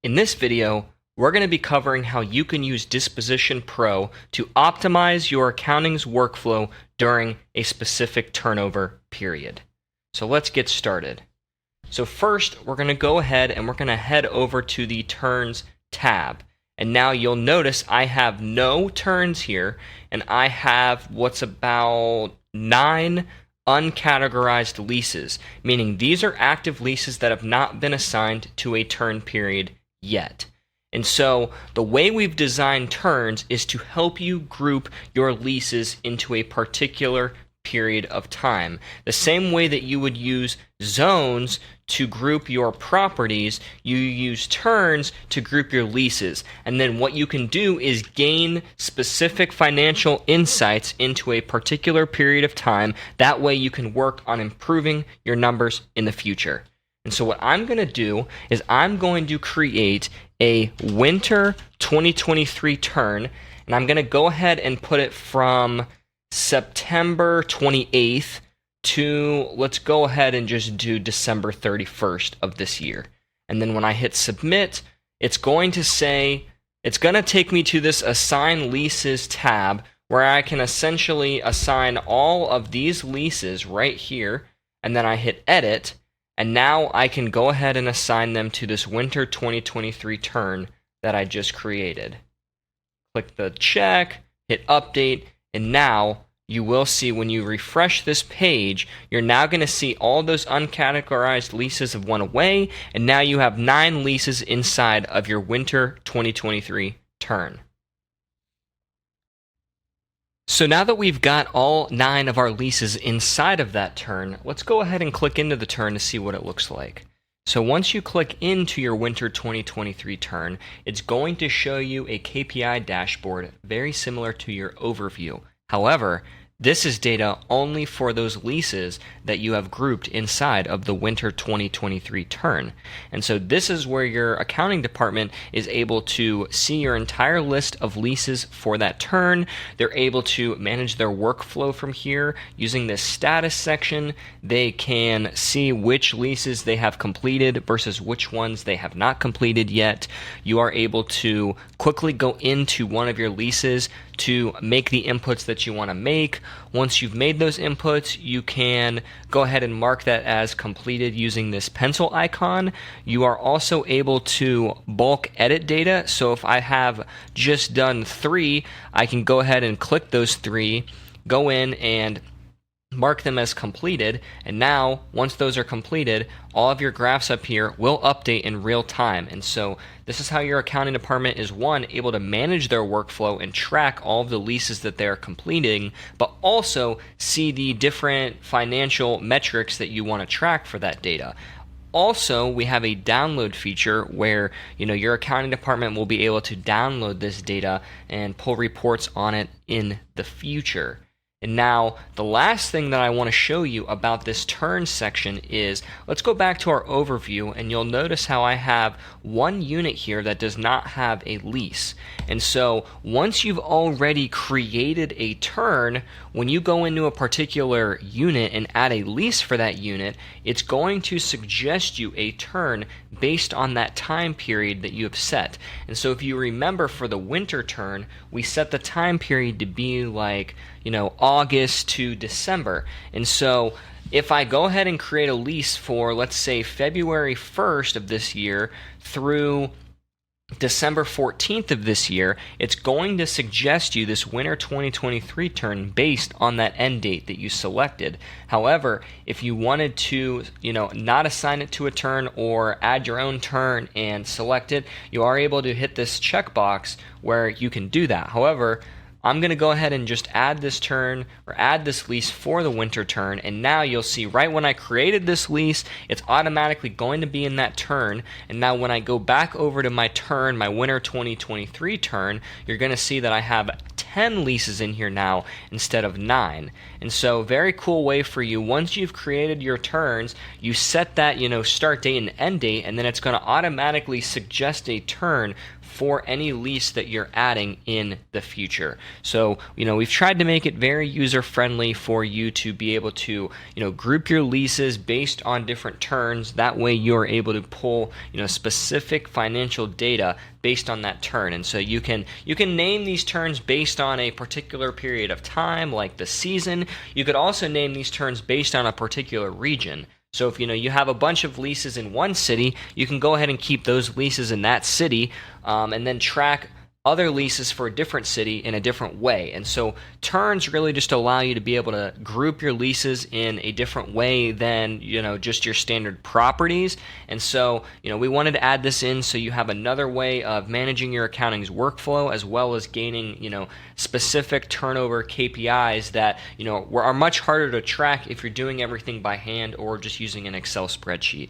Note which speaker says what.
Speaker 1: In this video, we're going to be covering how you can use Disposition Pro to optimize your accounting's workflow during a specific turnover period. So let's get started. So first, we're going to go ahead and we're going to head over to the Turns tab. And now you'll notice I have no turns here, and I have what's about 9 uncategorized leases, meaning these are active leases that have not been assigned to a turn period yet. And so the way we've designed turns is to help you group your leases into a particular period of time. The same way that you would use zones to group your properties, you use turns to group your leases. And then what you can do is gain specific financial insights into a particular period of time. That way you can work on improving your numbers in the future. And so what I'm going to do is I'm going to create a winter 2023 turn, and I'm going to go ahead and put it from September 28th to, let's go ahead and just do December 31st of this year. And then when I hit submit, it's going to take me to this assign leases tab where I can essentially assign all of these leases right here, and then I hit edit. And now I can go ahead and assign them to this winter 2023 turn that I just created. Click the check, hit update, and now you will see when you refresh this page, you're now going to see all those uncategorized leases have went away, and now you have 9 leases inside of your winter 2023 turn. So now that we've got all 9 of our leases inside of that turn, let's go ahead and click into the turn to see what it looks like. So once you click into your winter 2023 turn, it's going to show you a KPI dashboard very similar to your overview. However, this is data only for those leases that you have grouped inside of the winter 2023 turn. And so this is where your accounting department is able to see your entire list of leases for that turn. They're able to manage their workflow from here using this status section. They can see which leases they have completed versus which ones they have not completed yet. You are able to quickly go into one of your leases to make the inputs that you want to make. Once you've made those inputs, you can go ahead and mark that as completed using this pencil icon. You are also able to bulk edit data. So if I have just done 3, I can go ahead and click those 3, go in and mark them as completed, and now once those are completed, all of your graphs up here will update in real time. And so this is how your accounting department is, one, able to manage their workflow and track all of the leases that they're completing, but also see the different financial metrics that you want to track for that data. Also, we have a download feature where your accounting department will be able to download this data and pull reports on it in the future. And now, the last thing that I want to show you about this turn section is, let's go back to our overview, and you'll notice how I have one unit here that does not have a lease. And so, once you've already created a turn, when you go into a particular unit and add a lease for that unit, it's going to suggest you a turn based on that time period that you have set. And so if you remember, for the winter turn, we set the time period to be like, August to December. And so if I go ahead and create a lease for, let's say, February 1st of this year through December 14th of this year, it's going to suggest you this winter 2023 turn based on that end date that you selected. However, if you wanted to, not assign it to a turn or add your own turn and select it, you are able to hit this checkbox where you can do that. However, I'm going to go ahead and just add this turn or add this lease for the winter turn, and now you'll see right when I created this lease, it's automatically going to be in that turn. And now when I go back over to my turn, my winter 2023 turn, you're going to see that I have 10 leases in here now instead of 9. And so very cool way for you, once you've created your turns, you set that start date and end date, and then it's going to automatically suggest a turn for any lease that you're adding in the future. So, we've tried to make it very user-friendly for you to be able to, group your leases based on different turns. That way you're able to pull, specific financial data based on that turn. And so you can name these turns based on a particular period of time, like the season. You could also name these turns based on a particular region. So if you have a bunch of leases in one city, you can go ahead and keep those leases in that city, and then track other leases for a different city in a different way. And so turns really just allow you to be able to group your leases in a different way than just your standard properties. And so we wanted to add this in so you have another way of managing your accounting's workflow, as well as gaining specific turnover KPIs that are much harder to track if you're doing everything by hand or just using an Excel spreadsheet.